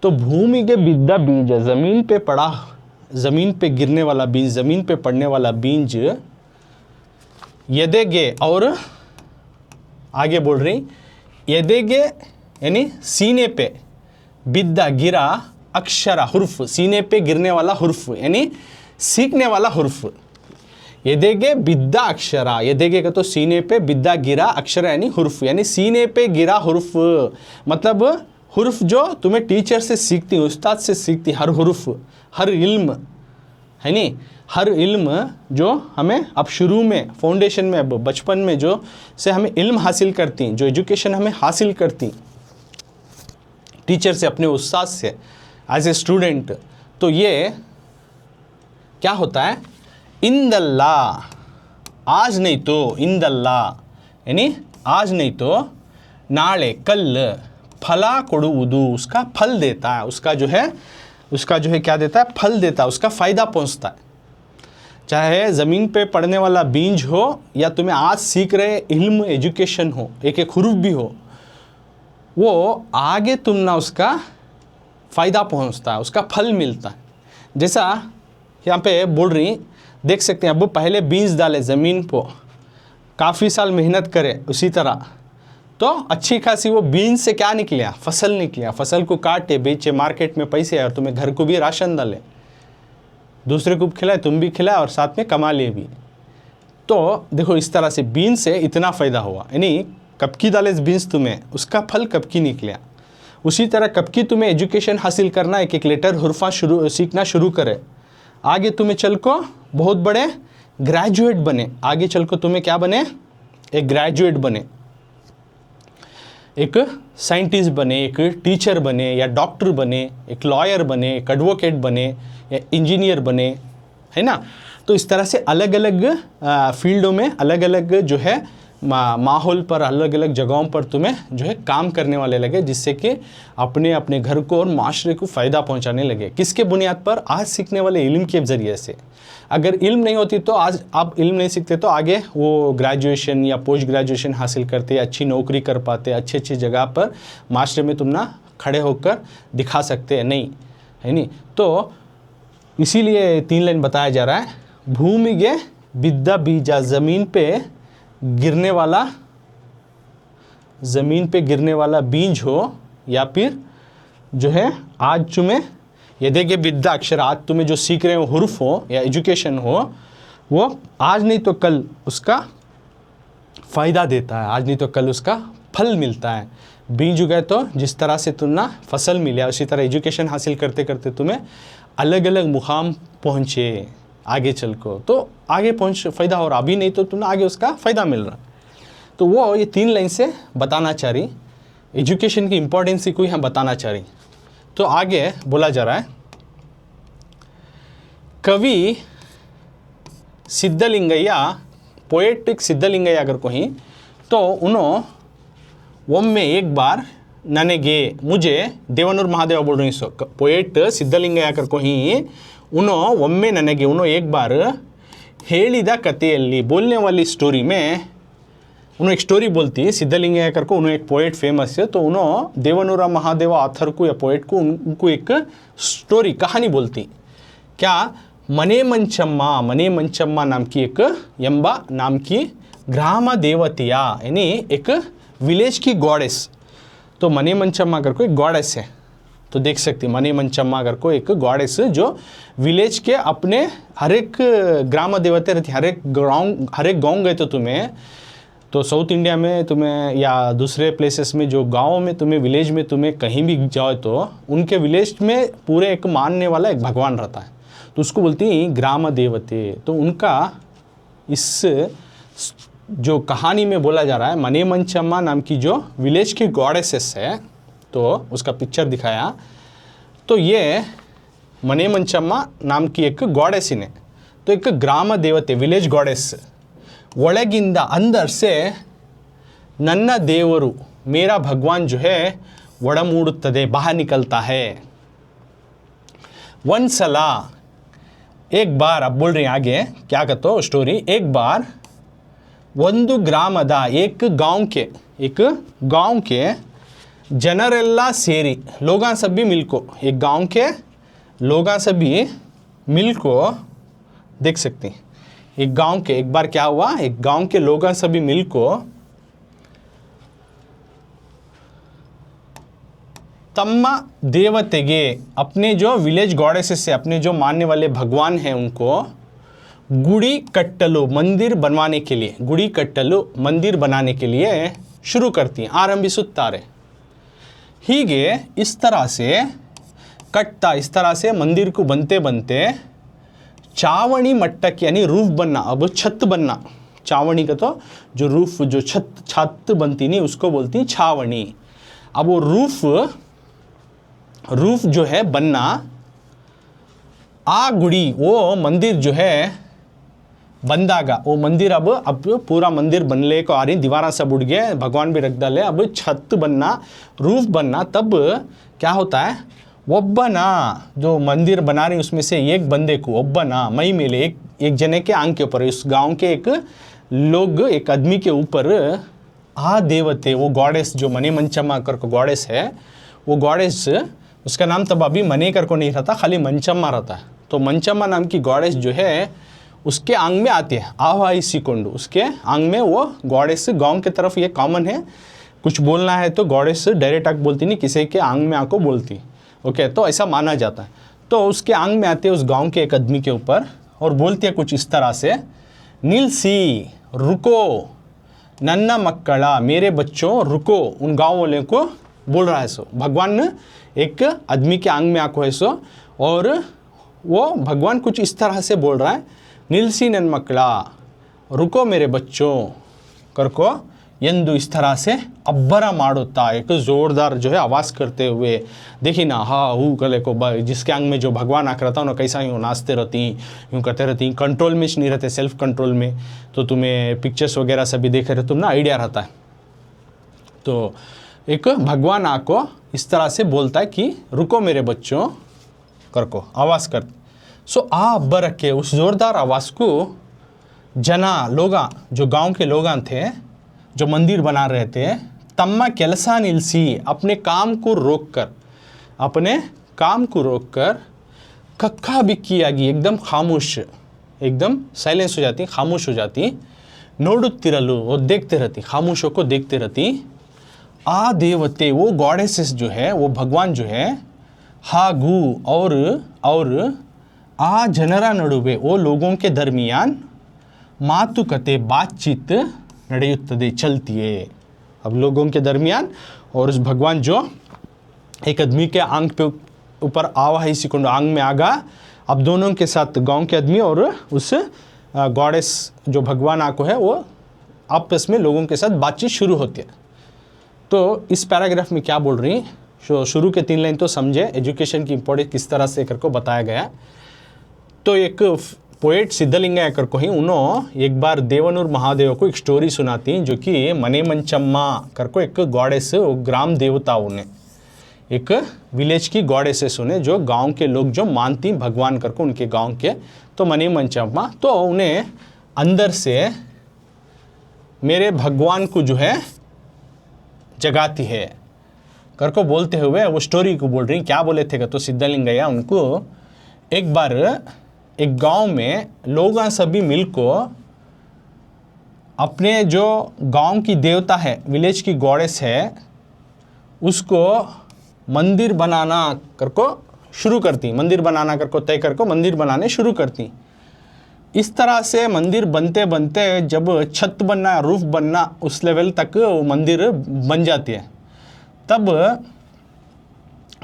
तो भूमि के बिद्दा बीज है, ज़मीन पे पड़ा, ज़मीन पे गिरने वाला बीज, ज़मीन पे पड़ने वाला बीज। यदेगे, और आगे बोल रही यदेगे यानी सीने पे, बिद्दा गिरा अक्षरा हुर्फ, सीने पे गिरने वाला हुर्फ यानी सीखने वाला हुर्फ। एदेगे बिद्दा अक्षरा, एदेगे का तो सीने पे, बिद्दा गिरा अक्षरा यानी हुर्फ यानी सीने पे गिरा हुर्फ, मतलब हुर्फ जो तुम्हें टीचर से सीखती, उस्ताद से सीखती, हर हुर्फ, हर इल्म है नी, हर इल्म जो हमें अब शुरू में फाउंडेशन में, अब बचपन में जो से हमें इल्म हासिल करती, जो एजुकेशन हमें हासिल करती टीचर से, अपने उस्ताद से, एज ए स्टूडेंट, तो ये क्या होता है, इंदल्ला, आज नहीं तो, इंदल्ला यानी आज नहीं तो, नाले कल, फला कोडुवुदु, उसका फल देता है, उसका जो है क्या देता है, फल देता है, उसका फ़ायदा पहुंचता है। चाहे ज़मीन पे पढ़ने वाला बीज हो या तुम्हें आज सीख रहे इल्म एजुकेशन हो, एक एक हुरूफ भी हो, वो आगे तुम ना उसका फ़ायदा पहुंचता है, उसका फल मिलता है। जैसा यहाँ पे बोल रही, देख सकते हैं, अब वो पहले बीज डाले ज़मीन को, काफ़ी साल मेहनत करे, उसी तरह तो अच्छी खासी वो बीज से क्या निकलिया, फसल निकलिया, फसल को काटे, बेचे, मार्केट में पैसे आए, और तुम्हें घर को भी राशन डाले, दूसरे को खिलाए, तुम भी खिलाए, और साथ में कमा लिए भी। तो देखो इस तरह से बीज से इतना फ़ायदा हुआ, यानी कब की डाले बीज तुम्हें, उसका फल कब की निकलिया। उसी तरह कब की तुम्हें एजुकेशन हासिल करना, एक एक लेटर हुर्फा सीखना शुरू करे, आगे तुम्हें चल को बहुत बड़े ग्रेजुएट बने, आगे चल को तुम्हें क्या बने, एक ग्रेजुएट बने, एक साइंटिस्ट बने, एक टीचर बने, या डॉक्टर बने, एक लॉयर बने, एक एडवोकेट बने, या इंजीनियर बने, है ना। तो इस तरह से अलग अलग फील्डों में अलग अलग जो है माहौल पर, अलग अलग जगहों पर तुम्हें जो है काम करने वाले लगे, जिससे कि अपने अपने घर को और माशरे को फ़ायदा पहुंचाने लगे। किसके बुनियाद पर, आज सीखने वाले इल्म के ज़रिए से। अगर इल्म नहीं होती तो आज आप इल्म नहीं सीखते तो आगे वो ग्रेजुएशन या पोस्ट ग्रेजुएशन हासिल करते, अच्छी नौकरी कर पाते, अच्छी अच्छी जगह पर माशरे में तुम ना खड़े होकर दिखा सकते हैं, नहीं है नहीं। तो इसीलिए 3 लाइन बताया जा रहा है, भूमिगे बिद्दा बीजा, ज़मीन पे गिरने वाला बीज हो, या फिर जो है आज तुम्हें ये देखे बिद्दा अक्षर, आज तुम्हें जो सीख रहे हो हुर्फ हो या एजुकेशन हो, वो आज नहीं तो कल उसका फ़ायदा देता है, आज नहीं तो कल उसका फल मिलता है। बीज उगाए तो जिस तरह से तुम ना फसल मिला, उसी तरह एजुकेशन हासिल करते करते तुम्हें अलग अलग मुकाम पहुँचे आगे चल को, तो आगे पहुँच फ़ायदा हो रहा, अभी नहीं तो तुम्हें आगे उसका फ़ायदा मिल रहा। तो वो ये 3 लाइन से बताना चाह रही, एजुकेशन की इम्पोर्टेंस को यहाँ बताना चाह रही। तो आगे बोला जा रहा है, कवि सिद्धलिंगय्या, पोएटिक सिद्धलिंगय्या अगर कोई, तो उन्होंने ओम्मे एक बार ननेगे, मुझे देवनूर महादेव बोल रही, सो पोएट सिद्धलिंगय्या अगर कोई, उन्होंने ओम्मे ननेगे, उन्होंने एक बार ಹೇಳಿದ ಕಥೆಯಲ್ಲಿ, बोलने वाली स्टोरी में उन्होंने एक स्टोरी बोलती है सिद्धलिंगय्या करके, उन्होंने एक पोएट फेमस है, तो उन्होंने देवनूरा महादेव ऑथर को या पोएट को उनको एक स्टोरी कहानी बोलती, क्या, मने मंचम्मा नाम की एक यंबा नाम की ग्राम देवतिया, यानी एक विलेज की गॉडेस। तो मने मंचम्मा करके एक गॉडेस है, तो देख सकते मने मंचम्मा अगर को एक गॉडेस जो विलेज के अपने हर एक ग्राम देवते रहती, हर एक गाँव गए तो तुम्हें, तो साउथ इंडिया में तुम्हें या दूसरे प्लेसेस में जो गाँव में तुम्हें, विलेज में तुम्हें कहीं भी जाओ तो उनके विलेज में पूरे एक मानने वाला एक भगवान रहता है, तो उसको बोलती हैं ग्राम देवते। तो उनका इस जो कहानी में बोला जा रहा है, मने मंचम्मा नाम की जो विलेज की गॉडेसेस है, तो उसका पिक्चर दिखाया, तो ये मने मंचम्मा नाम की एक गॉडेस ने, तो एक ग्राम देवते विलेज गॉडेस, ಒಳಗಿಂದ अंदर से नन्ना देवरू मेरा भगवान जो है ಒಡಮೂಡುತ್ತದೆ, बाहर निकलता है। ಒಂದ್ಸಲ, एक बार, अब बोल रही हैं आगे क्या कहते हो स्टोरी, एक बार ಒಂದು ಗ್ರಾಮದ, एक गांव के जनरेल्ला सेरी, लोगा सभी मिलको, एक गांव के लोगा सभी मिलको, देख सकते हैं एक गांव के, एक बार क्या हुआ, एक गांव के लोग सभी मिलको तम्मा देवतेगे, अपने जो विलेज गॉडेसेस से, अपने जो मानने वाले भगवान हैं उनको गुड़ी कट्टलो, मंदिर बनवाने के लिए, गुड़ी कट्टलो मंदिर बनाने के लिए शुरू करती हैं, आरंभिसुत्तारे। हीगे इस तरह से कट्टा, इस तरह से मंदिर को बनते बनते चावणी मट्टक यानी रूफ बनना, अब छत बनना, चावणी का तो जो रूफ, जो छत बनती नहीं उसको बोलती हैं छावनी। अब वो रूफ जो है बनना, आ गुड़ी वो मंदिर जो है बंदागा, वो मंदिर अब पूरा मंदिर बनने को आ रही, दीवारा सब उड़ गए, भगवान भी रख डाले, अब छत बनना, रूफ बनना। तब क्या होता है, ओब्बना जो मंदिर बना रही उसमें से एक बंदे को, ओब्बना मई मेले, एक जने के आंख के ऊपर, इस गांव के एक लोग, एक आदमी के ऊपर आ देवते, वो गॉडेस जो मने मंचम्मा कर को गॉडेस है, वो गॉडेस, उसका नाम तब अभी मने कर को नहीं रहता, खाली मंचम्मा रहता है। तो मंचम्मा नाम की गॉडेस जो है उसके आंग में आती है, आवाई सिकोंडू, उसके आंग में वो गॉडेस, गांव के तरफ ये कॉमन है, कुछ बोलना है तो गॉडेस डायरेक्ट आके बोलती नहीं, किसी के आंग में आको बोलती। ओके, तो ऐसा माना जाता है। तो उसके आंग में आते हैं उस गांव के एक आदमी के ऊपर और बोलती है कुछ इस तरह से, निल्सी रुको, नन्ना मक्कड़ा मेरे बच्चों रुको, उन गांव वाले को बोल रहा है। सो भगवान एक आदमी के आंग में आको है सो, और वो भगवान कुछ इस तरह से बोल रहा है, निल्सी नन मक्कड़ा रुको मेरे बच्चों करको, यंदु इस तरह से अब्बरा माड़ोता, एक जोरदार जो है आवाज़ करते हुए, देखी ना हा हू कले को, जिसके आंग में जो भगवान आकर रहता हूँ ना, कैसा यूँ नाचते रहती, यूँ करते रहती, कंट्रोल में नहीं रहते, सेल्फ कंट्रोल में। तो तुम्हें पिक्चर्स वगैरह सभी देखे रहे तुम ना, आइडिया रहता है। तो एक भगवान आको इस तरह से बोलता है कि रुको मेरे बच्चों करको, आवाज़ कर। सो आ अब्बर के उस जोरदार आवाज़ को जना लोगा, जो गाँव के लोग थे जो मंदिर बना रहे थे, तम्मा केलसा निल्सी, अपने काम को रोककर, अपने काम को रोककर, कक्का बिक्की आगी, एकदम खामोश, एकदम साइलेंस हो जाती, खामोश हो जाती, नोडुत्तिरलु, वो देखते रहती, खामोशों को देखते रहती। आ देवते वो गॉडेसेस जो है, वो भगवान जो है, हागू और आ जनरा नडुवे, वो लोगों के दरमियान मातुकते बातचीत ನಡೆಯುತ್ತದೆ, चलती है। अब लोगों के दरमियान और उस भगवान जो एक आदमी के आंग पे ऊपर आवाही सिकुंड आंग में आगा, अब दोनों के साथ गांव के आदमी और उस गॉडेस जो भगवान आको है, वो आपस में लोगों के साथ बातचीत शुरू होती है। तो इस पैराग्राफ में क्या बोल रही, शुरू के 3 लाइन तो समझे, एजुकेशन की इंपॉर्टेंस किस तरह से करको बताया गया। तो एक पोएट सिद्धलिंगय्या कर को ही उन्होंने एक बार देवनूर महादेव को एक स्टोरी सुनाती, जो कि मने मंचम्मा कर को एक गॉडेस, ग्राम देवता उन्हें, एक विलेज की गॉडेसेस उन्हें, जो गांव के लोग जो मानती भगवान कर को उनके गांव के, तो मने मंचम्मा, तो उन्हें अंदर से मेरे भगवान को जो है जगाती है कर को बोलते हुए वो स्टोरी को बोल रही। क्या बोले थे तो सिद्धलिंगय्या उनको, एक बार एक गांव में लोग सभी मिलको अपने जो गांव की देवता है, विलेज की गॉडेस है, उसको मंदिर बनाना करको शुरू करती, मंदिर बनाना करको तय करको मंदिर बनाने शुरू करती। इस तरह से मंदिर बनते बनते जब छत बनना, रूफ बनना, उस लेवल तक वो मंदिर बन जाती है, तब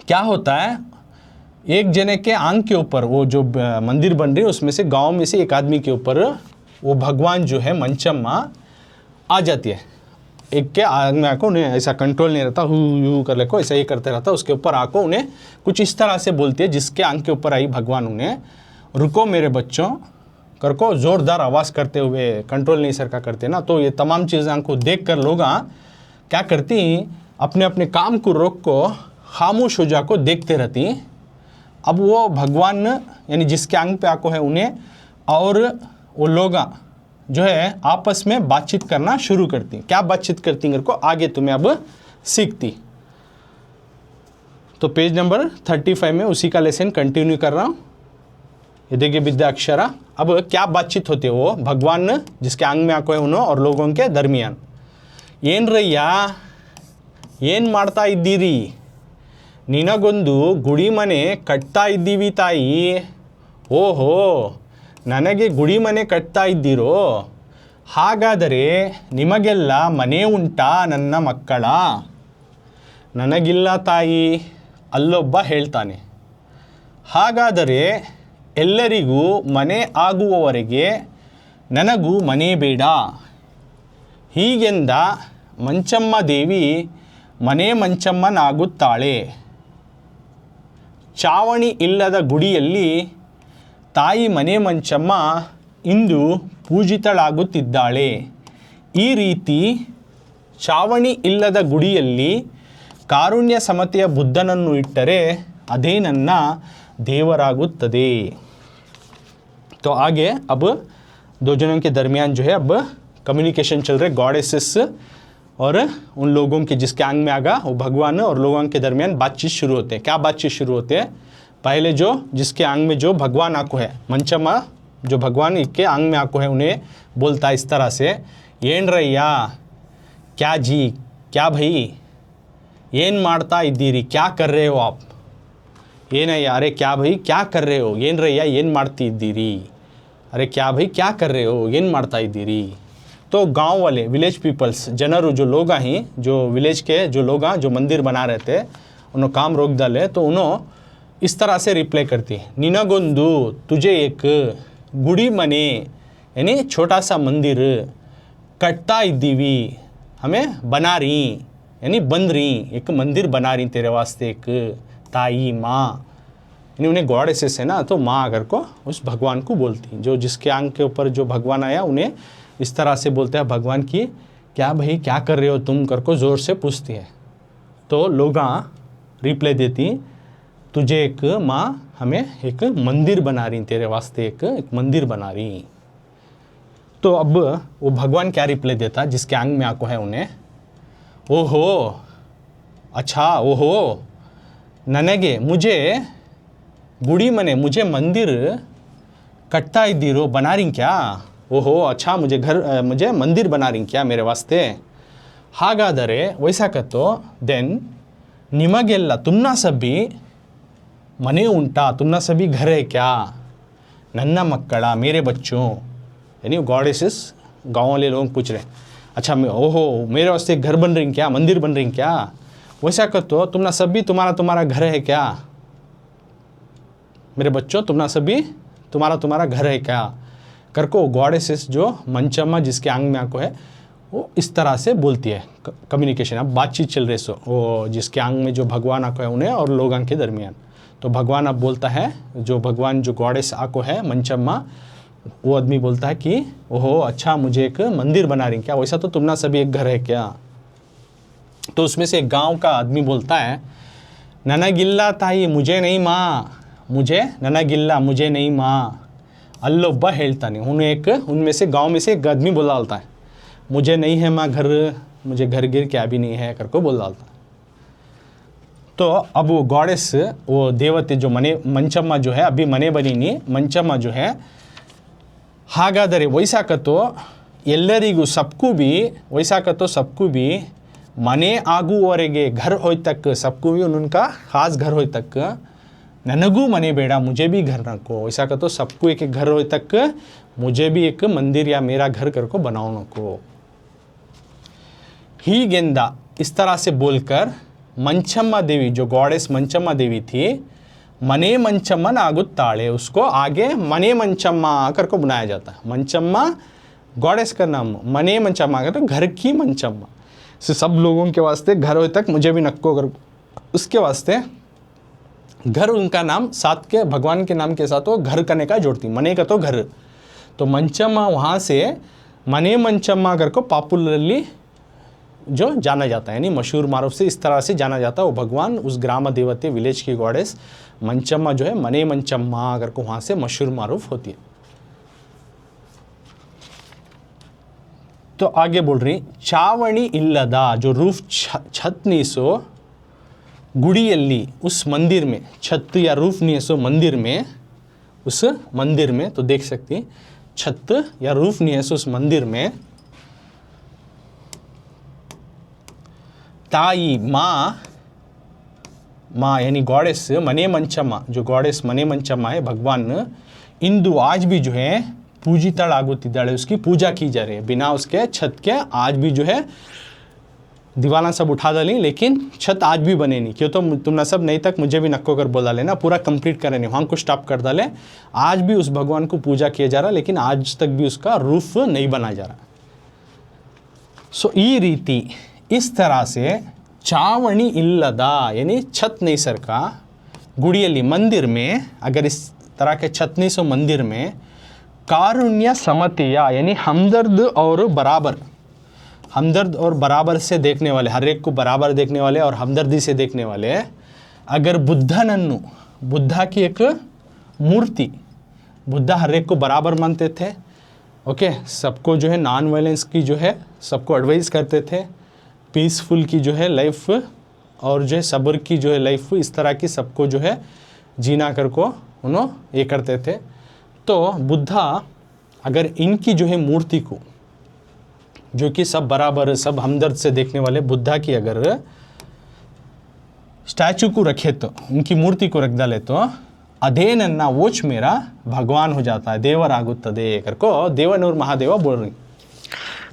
क्या होता है, एक जने के आंग के ऊपर वो जो मंदिर बन रही है उसमें से गांव में से एक आदमी के ऊपर वो भगवान जो है मंचम्मा आ जाती है। एक के आंग में आको उन्हें ऐसा कंट्रोल नहीं रहता, हु कर ले को ऐसा ही करते रहता, उसके ऊपर आको उन्हें कुछ इस तरह से बोलती है, जिसके आंग के ऊपर आई भगवान उन्हें रुको मेरे बच्चों कर को जोरदार आवाज़ करते हुए, कंट्रोल नहीं सरका करते ना। तो ये तमाम चीज़ें को देख कर लोग क्या करती, अपने अपने काम को रोक को खामोश हो जाको देखते रहती। अब वो भगवान यानी जिसके आंग पे आको है उन्हें और वो लोग जो है आपस में बातचीत करना शुरू करती। क्या बातचीत करती मेरे को आगे तुम्हें अब सीखती। तो पेज नंबर 35 में उसी का लेसन कंटिन्यू कर रहा हूँ। ये देखिए विद्या अक्षरा। अब क्या बातचीत होती है वो भगवान जिसके आंग में आको है उन्होंने और लोगों के दरमियान। ಏನ್ ರಯ್ಯ ಏನು ಮಾಡ್ತಾ ಇದ್ದೀರಿ, ನಿನಗೊಂದು ಗುಡಿ ಮನೆ ಕಟ್ತಾ ಇದ್ದೀವಿ ತಾಯಿ. ಓಹೋ, ನನಗೆ ಗುಡಿ ಮನೆ ಕಟ್ತಾ ಇದ್ದೀರೋ? ಹಾಗಾದರೆ ನಿಮಗೆಲ್ಲ ಮನೆ ಉಂಟಾ ನನ್ನ ಮಕ್ಕಳ? ನನಗಿಲ್ಲ ತಾಯಿ, ಅಲ್ಲೊಬ್ಬ ಹೇಳ್ತಾನೆ. ಹಾಗಾದರೆ ಎಲ್ಲರಿಗೂ ಮನೆ ಆಗುವವರೆಗೆ ನನಗೂ ಮನೆ ಬೇಡ. ಹೀಗೆಂದ ಮಂಚಮ್ಮ ದೇವಿ ಮನೆ ಮಂಚಮ್ಮನಾಗುತ್ತಾಳೆ. ಚಾವಣಿ ಇಲ್ಲದ ಗುಡಿಯಲ್ಲಿ ತಾಯಿ ಮನೆ ಮಂಚಮ್ಮ ಇಂದು ಪೂಜಿತಳಾಗುತ್ತಿದ್ದಾಳೆ. ಈ ರೀತಿ ಚಾವಣಿ ಇಲ್ಲದ ಗುಡಿಯಲ್ಲಿ ಕಾರುಣ್ಯ ಸಮತೆಯ ಬುದ್ಧನನ್ನು ಇಟ್ಟರೆ ಅದೇ ನನ್ನ ದೇವರಾಗುತ್ತದೆ. तो आगे अब दो जनों के दरमियान जो है अब कम्युनिकेशन चल रहे गॉडेसेस और उन लोगों के जिसके आंग में आगा वो भगवान और लोगों के दरमियान बातचीत शुरू होते हैं. क्या बातचीत शुरू होते हैं? पहले जो जिसके आंग में जो भगवान आको है, मंचम्मा जो भगवान के आंग में आको है, उन्हें बोलता है इस तरह से, ಏನ್ ರಯ್ಯ, क्या जी, क्या भाई, ಏನು ಮಾಡ್ತಾ ಇದ್ದೀರಿ, क्या कर रहे हो आप, ಏನಯ್ಯ, अरे क्या भाई क्या कर रहे हो, ಏನು ರಯ್ಯ ಏನು ಮಾಡ್ತಿ ಇದ್ದೀರಿ, अरे क्या भाई क्या कर रहे हो ಏನು ಮಾಡ್ತಾ ಇದ್ದೀರಿ. तो गांव वाले विलेज पीपल्स जनरू जो लोग हैं, जो विलेज के जो लोग हैं, जो मंदिर बना रहे थे, उन्होंने काम रोक डाले. तो उन्होंने इस तरह से रिप्लाई करती, निनगोंदु तुझे एक गुड़ी मने यानी छोटा सा मंदिर कटता इद्दीवी, हमें बना रही यानी बन रही, एक मंदिर बना रही तेरे वास्ते, एक ताई माँ यानी उन्हें गॉडेसेस है ना, तो माँ अगर को उस भगवान को बोलती, जो जिसके आंग के ऊपर जो भगवान आया उन्हें इस तरह से बोलते हैं भगवान की, क्या भाई क्या कर रहे हो तुम कर को ज़ोर से पूछती है. तो लोग रिप्लाई देती, तुझे एक माँ हमें एक मंदिर बना रही, तेरे वास्ते एक मंदिर बना रही. तो अब वो भगवान क्या रिप्लाई देता जिसके आंग में आको है उन्हें, ओहो अच्छा, ओहो ನನಗೆ मुझे गुड़ी मने मुझे मंदिर कटता इद्दीरो, बना रही क्या, ओहो अच्छा मुझे मंदिर बना रही क्या मेरे वास्ते. ಹಾಗಾದರೆ ವೈಸಾಕತ್ತು ದೆನ್ ನಿಮಗೆಲ್ಲ ತುಮ್ನಾ ಸಭಿ ಮನೆ ಉಂಟಾ, ತುಮ್ನಾ ಸಭಿ घर है क्या, ನನ್ನ ಮಕ್ಕಳ मेरे बच्चों, यानी गॉडेसेस गाँव वाले लोग पूछ रहे, अच्छा ओहो मेरे वास्ते घर बन रही क्या, मंदिर बन रही क्या. वैसा कहो तुमना सभी तुम्हारा घर है क्या, मेरे बच्चों तुमना सभी तुम्हारा घर है क्या कर को गॉडेसेस जो मंचम्मा जिसके आंग में आको है वो इस तरह से बोलती है. कम्युनिकेशन अब बातचीत चल रही सो वो जिसके आंग में जो भगवान आको है उन्हें और लोगों के दरमियान. तो भगवान अब बोलता है, जो भगवान जो गॉडेस आको है मंचम्मा, वो आदमी बोलता है कि ओहो अच्छा मुझे एक मंदिर बना रही क्या, वैसा तो तुमना सभी एक घर है क्या. तो उसमें से एक गांव का आदमी बोलता है, ननगिल्ला ताई मुझे नहीं माँ, मुझे ननगिल्ला मुझे नहीं माँ, अल्लोब्बा ಹೇಳ್ತಾನೆ. उनमें से गांव में से एक आदमी बोल डालता है, मुझे नहीं है माँ घर, मुझे घर गिर क्या भी नहीं है करके बोल डालता है. तो अब वो गॉडेस वो देवते जो मने मंचम्मा जो है अभी मने बनी नहीं, मंचम्मा जो है, ಹಾಗಾದರೆ ವೈಸಾಕತ್ತು ಎಲ್ಲರಿಗೂ सबको भी वैसाकतो सबको भी मने आगुवरेगे घर होय तक, सबको भी उनका खास घर होय तक, ನನಗೂ ಮನೆ ಬೇಡ मुझे भी घर नको, वैसा कतो सबको एक घर होय तक मुझे भी एक मंदिर या मेरा घर कर को बनाओ नको. ही गेंदा इस तरह से बोलकर मंचम्मा देवी जो गॉडेस मंचम्मा देवी थी, मने मंचम्मन आगुत्ताळे, उसको आगे मने मंचम्मा कर को बनाया जाता है. मंचम्मा गॉडेस का नाम, मने मंचम्मा का तो घर की मंचम्मा. से सब लोगों के वास्ते घर होए तक मुझे भी नक्को कर, उसके वास्ते घर उनका नाम साथ के भगवान के नाम के साथ वो घर करने का जोड़ती, मने का तो घर. तो मंचम्मा वहाँ से मने मंचम्मा कर को पॉपुलरली जो जाना जाता है, यानी मशहूर मारूफ से इस तरह से जाना जाता है. वो भगवान उस ग्राम देवते विलेज की गॉडेस मंचम्मा जो है मने मंचम्मा कर को वहाँ से मशहूर मारूफ होती है. तो आगे बोल रही, ಚಾವಣಿ ಇಲ್ಲದ जो रूफ छत नहीं सो गुड़ियल्ली उस मंदिर में, छत या रूफ नहीं है सो मंदिर में, उस मंदिर में. तो देख सकती छत या रूफ नहीं है सो उस मंदिर में ताई माँ माँ यानी गॉडेस मने मंचम्मा, जो गॉडेस मने मंचम्मा है भगवान, इंदु आज भी जो है पूजितळागुತ್ತಿದ್ದಾಳೆ, उसकी पूजा की जा रही है। बिना उसके छत के आज भी जो है दीवाना सब उठा डाली, लेकिन छत आज भी बने नहीं। क्यों? तो तुमने सब नहीं तक मुझे भी नक्को कर बोला लेना, पूरा कंप्लीट करे नहीं, वहाँ को स्टॉप कर डाले। आज भी उस भगवान को पूजा किया जा रहा, लेकिन आज तक भी उसका रूफ नहीं बनाया जा रहा। सो ई रीति इस तरह से ಚಾವಣಿ ಇಲ್ಲದ यानी छत नहीं सर का गुड़ियली मंदिर में, अगर इस तरह के छत नहीं सो मंदिर में कारुण्य समतिया यानी हमदर्द और बराबर, हमदर्द और बराबर से देखने वाले, हर एक को बराबर देखने वाले और हमदर्दी से देखने वाले, अगर बुद्धनन्नु, बुद्धा की एक मूर्ति, बुद्धा हर एक को बराबर मानते थे। ओके, सबको जो है नॉन वायलेंस की जो है सबको एडवाइस करते थे, पीसफुल की जो है लाइफ और जो है सब्र की जो है लाइफ, इस तरह की सबको जो है जीना कर को उन्होंने ये करते थे। तो बुद्धा अगर इनकी जो है मूर्ति को, जो कि सब बराबर सब हमदर्द से देखने वाले बुद्धा की अगर स्टैचू को रखे, तो उनकी मूर्ति को रख डाले, तो अधेनन्ना वोच मेरा भगवान हो जाता है, देवरागुत्तदे कर को देवनूर महादेवा बोल रही।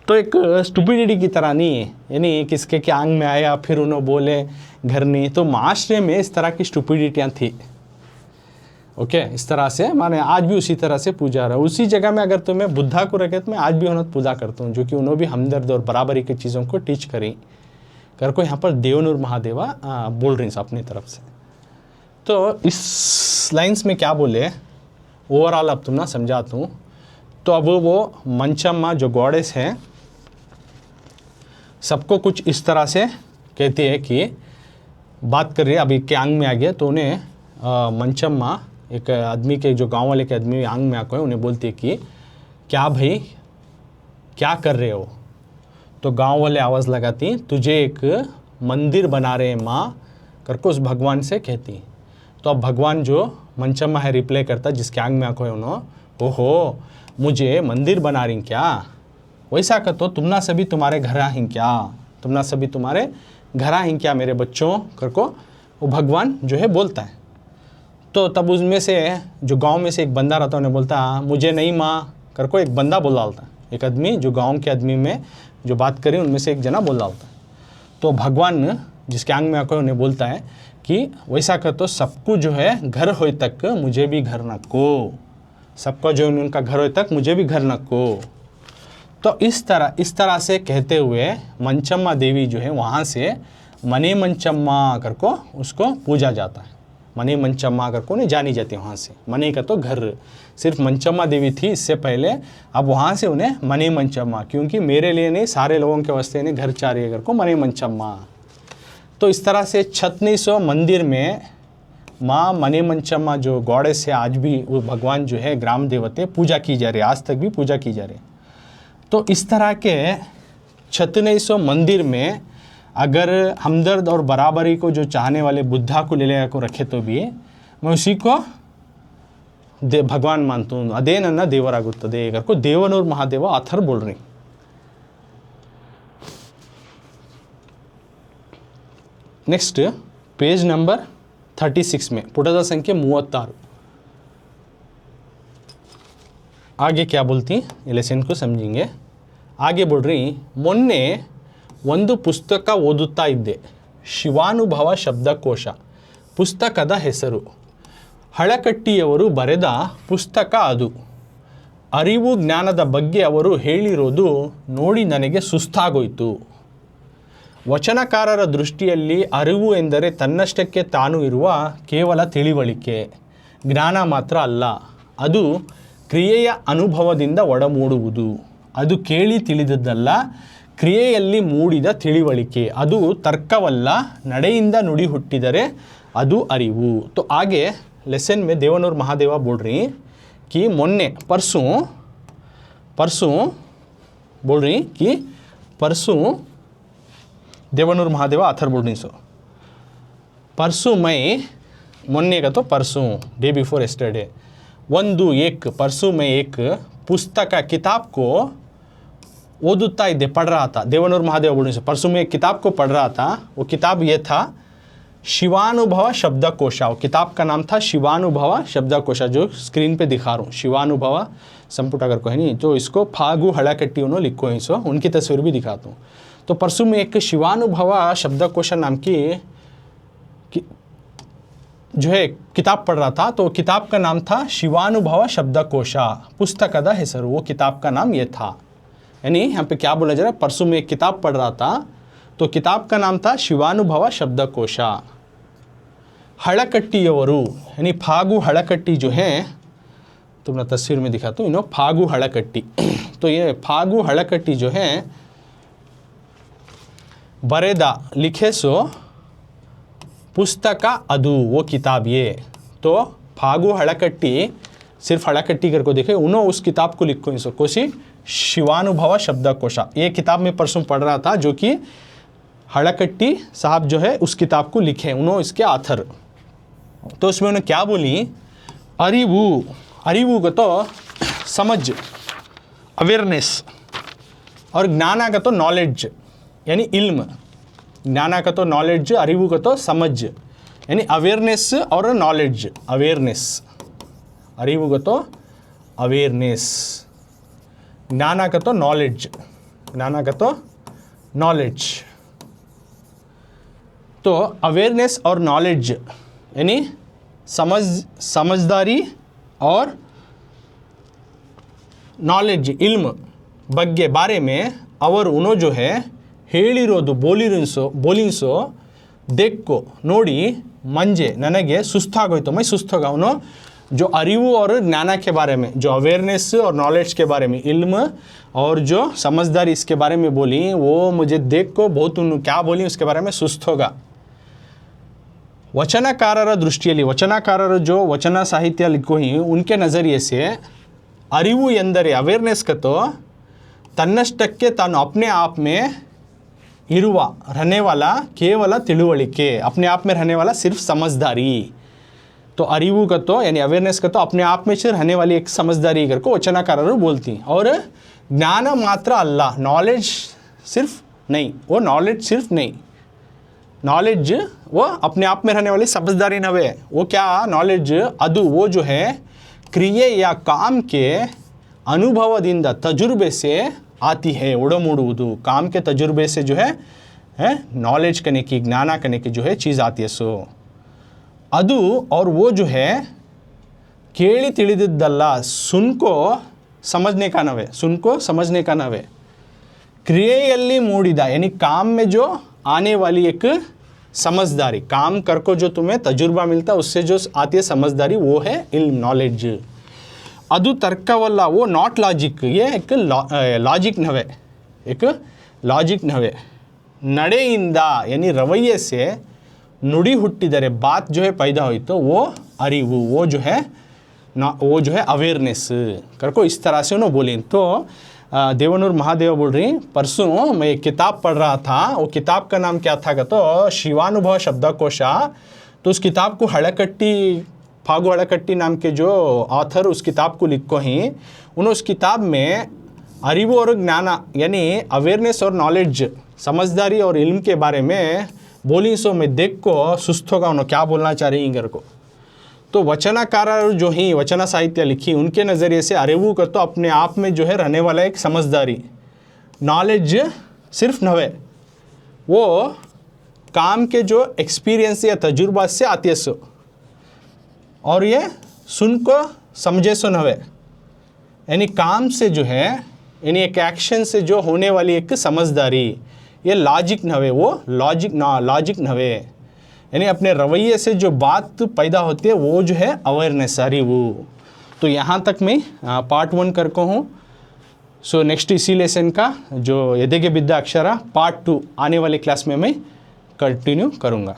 तो एक स्टुपिडिटी की तरह नहीं है, यानी किसके क्या आंग में आया फिर उन्होंने बोले घर नहीं। तो माशरे में इस तरह की स्टुपिडिटियाँ थी। ओके, इस तरह से माने आज भी उसी तरह से पूजा रहा। उसी जगह में अगर तुम्हें बुद्धा को रखे तो मैं आज भी उन्होंने पूजा करता हूँ, जो कि उन्होंने भी हमदर्द और बराबरी की चीज़ों को टीच करी कर को यहाँ पर देवनूर महादेवा बोल रही हैं अपनी तरफ से। तो इस लाइन्स में क्या बोले ओवरऑल अब तुम ना समझाता हूँ। तो अब वो मंचम्मा जो गॉडेस हैं सबको कुछ इस तरह से कहती है कि बात कर रही है, अभी के आंग में आ गया, तो उन्हें मंचम्मा एक आदमी के, जो गांव वाले के आदमी आंग में आकर है, उन्हें बोलती है कि क्या भाई क्या कर रहे हो? तो गांव वाले आवाज़ लगाती, तुझे एक मंदिर बना रहे हैं माँ करके उस भगवान से कहती। तो अब भगवान जो मंचम्मा है रिप्लाई करता, जिसके आंग में आंखों है उन्होंने, ओहो मुझे मंदिर बना रही क्या? वैसा कर तो तुम ना सभी तुम्हारे घर आहीं क्या, तुम ना सभी तुम्हारे घर आहीं क्या मेरे बच्चों कर को वो भगवान जो है बोलता है। तो तब उसमें से जो गांव में से एक बंदा रहता है, उन्हें बोलता मुझे नहीं माँ कर को एक बंदा बोल डालता है, एक आदमी जो गांव के आदमी में जो बात करी उनमें से एक जना बोल डालता है। तो भगवान जिसके आंग में आकर उन्हें बोलता है कि वैसा कर तो सबको जो है घर होए तक मुझे भी घर न को, सबका जो उनका घर होए तक मुझे भी घर न को। तो इस तरह से कहते हुए मंचम्मा देवी जो है वहाँ से मने मंचम्मा कर को उसको पूजा जाता है। मने मंचम्मा कर को नहीं जानी जाती वहाँ से। मने का तो घर, सिर्फ मंचम्मा देवी थी इससे पहले, अब वहाँ से उन्हें मने मंचम्मा, क्योंकि मेरे लिए नहीं सारे लोगों के वास्ते ने घर चाहिए कर को मने मंचम्मा। तो इस तरह से छत्तीसों मंदिर में माँ मने मंचम्मा जो गॉडेस है आज भी वो भगवान जो है ग्राम देवते पूजा की जा रही है, आज तक भी पूजा की जा रही है। तो इस तरह के 3600 मंदिर में अगर हमदर्द और बराबरी को जो चाहने वाले बुद्धा को ले को रखे तो भी मैं उसी को भगवान मानता हूँ। अदेनन्न देवरागुत्तदे कर को देवनूर महादेवा आथर बोल रही। नेक्स्ट पेज नंबर 36 में पुटದ संख्या 36 आगे क्या बोलती ये लेसन को समझेंगे। आगे बोल रही, ಮೊನ್ನೆ ಒಂದು ಪುಸ್ತಕ ಓದುತ್ತಾ ಇದ್ದೆ, ಶಿವಾನುಭವ ಶಬ್ದಕೋಶ ಪುಸ್ತಕದ ಹೆಸರು, ಹಳಕಟ್ಟಿಯವರು ಬರೆದ ಪುಸ್ತಕ ಅದು. ಅರಿವು ಜ್ಞಾನದ ಬಗ್ಗೆ ಅವರು ಹೇಳಿರೋದು ನೋಡಿ ನನಗೆ ಸುಸ್ತಾಗೋಯ್ತು. ವಚನಕಾರರ ದೃಷ್ಟಿಯಲ್ಲಿ ಅರಿವು ಎಂದರೆ ತನ್ನಷ್ಟಕ್ಕೆ ತಾನು ಇರುವ ಕೇವಲ ತಿಳಿವಳಿಕೆ, ಜ್ಞಾನ ಮಾತ್ರ ಅಲ್ಲ, ಅದು ಕ್ರಿಯೆಯ ಅನುಭವದಿಂದ ಒಡಮೂಡುವುದು, ಅದು ಕೇಳಿ ತಿಳಿದದ್ದಲ್ಲ, ಕ್ರಿಯೆಯಲ್ಲಿ ಮೂಡಿದ ತಿಳಿವಳಿಕೆ, ಅದು ತರ್ಕವಲ್ಲ, ನಡೆಯಿಂದ ನುಡಿ ಹುಟ್ಟಿದರೆ ಅದು ಅರಿವು. तो आगे लेसन में देवनूर महादेवा बोल रही कि ಮೊನ್ನೆ परसों बोल रही कि परसों देवनूर महादेवा आथर बोल रही। सो परसों मैं, ಮೊನ್ನೆ का तो परसों डे बिफोर यस्टरडे, एक परसों में एक पुस्तक किताब को ओदुत्ता इद्दे, पढ़ रहा था। देवनूर महादेव बोल रहे, परसों में एक किताब को पढ़ रहा था। वो किताब ये था शिवानुभव शब्दकोश, किताब का नाम था शिवानुभव शब्दकोश, जो स्क्रीन पे दिखा रहा हूँ, शिवानुभव संपुट अगर कोई नहीं तो इसको फागु हड़कट्टी उन्होंने लिखो ही सो, उनकी तस्वीर भी दिखाता हूँ। तो परसों में एक शिवानुभव शब्दकोश नाम की जो है किताब पढ़ रहा था, तो किताब का नाम था शिवानुभव शब्दकोश, पुस्तकದ ಹೆಸರು, वो किताब का नाम ये था। यानी यहाँ पे क्या बोला जा रहा है, परसों में एक किताब पढ़ रहा था, तो किताब का नाम था शिवानुभव शब्दकोश। हड़कट्टीयವರು, यानी फागु हड़कट्टी जो है, तो मैं तस्वीर में दिखाता हूँ, फागु हड़कट्टी। तो ये फागु हड़कट्टी जो है बरेदा लिखे सो पुस्तक अदु, वो किताब ये। तो फागु हड़कट्टी, सिर्फ हड़कट्टी करके देखे उन्हों उस किताब को लिखो इसको कोशी शिवानुभव शब्दकोश, ये किताब में परसों पढ़ रहा था, जो कि हड़कट्टी साहब जो है उस किताब को लिखे उन्होंने इसके आथर। तो उसमें उन्होंने क्या बोली, अरिवु, अरिवु का तो समझ, अवेयरनेस, और ज्ञान का तो नॉलेज यानी इल्म, ज्ञान का तो नॉलेज, अरिवु का तो समझ यानी अवेयरनेस और नॉलेज, अवेयरनेस, अरिवु का तो अवेयरनेस, ज्ञान का तो नॉलेज, ज्ञान का तो नॉलेज। तो अवेयरनेस और नॉलेज यानी समझदारी और नॉलेज, इल्म ಬಗ್ಗೆ बारे में और उन्होंने जो है ಹೇಳಿರೋದು ಬೋಲಿನ್ಸೋ देखो नोड़ी मंजे ನನಗೆ सुस्तागोयतो, मैं सुस्त होगा। उन्होंने जो अरिवु और ज्ञान के बारे में, जो अवेयरनेस और नॉलेज के बारे में, इल्म और जो समझदारी इसके बारे में बोली, वो मुझे देख को बहुत क्या बोली उसके बारे में सुस्त होगा। वचनकारर दृष्टिಯಲ್ಲಿ, वचनकारर जो वचन साहित्य लिखो ही उनके नज़रिए से अरिवु ಎಂದರೆ अवेयरनेस का तो तन्नष्टಕ್ಕೆ तानु अपने आप में इरुवा रहने वाला केवल तिಳುವಳಿಕೆ, अपने आप में रहने वाला सिर्फ समझदारी। तो अरिवु का तो यानी अवेयरनेस का तो अपने आप में से रहने वाली एक समझदारी करके वचनकारर बोलती। और ज्ञान मात्र अल्लाह, नॉलेज सिर्फ नहीं, वो नॉलेज सिर्फ नहीं, नॉलेज वो अपने आप में रहने वाली समझदारी नवे, वो क्या नॉलेज अदु वो जो है क्रिये या काम के अनुभवದಿಂದ तजुर्बे से आती है, उड़मुड़ुವುದು, काम के तजुर्बे से जो है नॉलेज करने की, ज्ञान करने की जो है चीज़ आती है। सो अदु और वो जो है ಕೇಳಿ ತಿಳಿದಿದ್ದಲ್ಲ, सुनको समझने का नवे, सुनको समझने का नवे, क्रियेಯಲ್ಲಿ ಮೂಡಿದ यानी काम में जो आने वाली एक समझदारी, काम कर को जो तुम्हें तजुर्बा मिलता है उससे जो आती है समझदारी, वो है इल्म, नॉलेज। ಅದು ತರ್ಕವಲ್ಲ, वो नॉट लॉजिक, ये एक लॉजिक नवे, एक लॉजिक नवे। ನಡೆಯಿಂದ यानी रवैये से नुड़ी हुट्टिದರೆ, बात जो है पैदा हुई तो वो अरिवु, वो जो है अवेयरनेस कर को इस तरह से उन्होंने बोली। तो देवनूर महादेव बोल रही, परसों मैं एक किताब पढ़ रहा था, वो किताब का नाम क्या था का तो शिवानुभव शब्दकोश। तो उस किताब को हड़कट्टी, फागु हड़कट्टी नाम के जो ऑथर उस किताब को लिखो ही उन्होंने उस किताब में अरिवु और ज्ञान यानी अवेयरनेस और नॉलेज, समझदारी और इल्म के बारे में बोली। सो मैं देख को सुस्त होगा उन्होंने क्या बोलना चाह रही इंगर को। तो वचनकार जो ही वचन साहित्य लिखी उनके नज़रिए से अरिवु का तो अपने आप में जो है रहने वाला एक समझदारी, नॉलेज सिर्फ नवे, वो काम के जो एक्सपीरियंस या तजुर्बा से आती है। सो और ये सुन को समझे सो नवे, यानी काम से जो है यानी एक एक्शन से जो होने वाली एक समझदारी, ये लॉजिक नवे, वो लॉजिक नवे, यानी अपने रवैये से जो बात पैदा होती है वो जो है अवेयरनेस, अरिवु। तो यहाँ तक मैं पार्ट 1 करके हूँ। सो नेक्स्ट इसी लेसन का जो ಎದೆಗೆ ಬಿದ್ದ ಅಕ್ಷರ पार्ट 2 आने वाले क्लास में मैं कंटिन्यू करूँगा।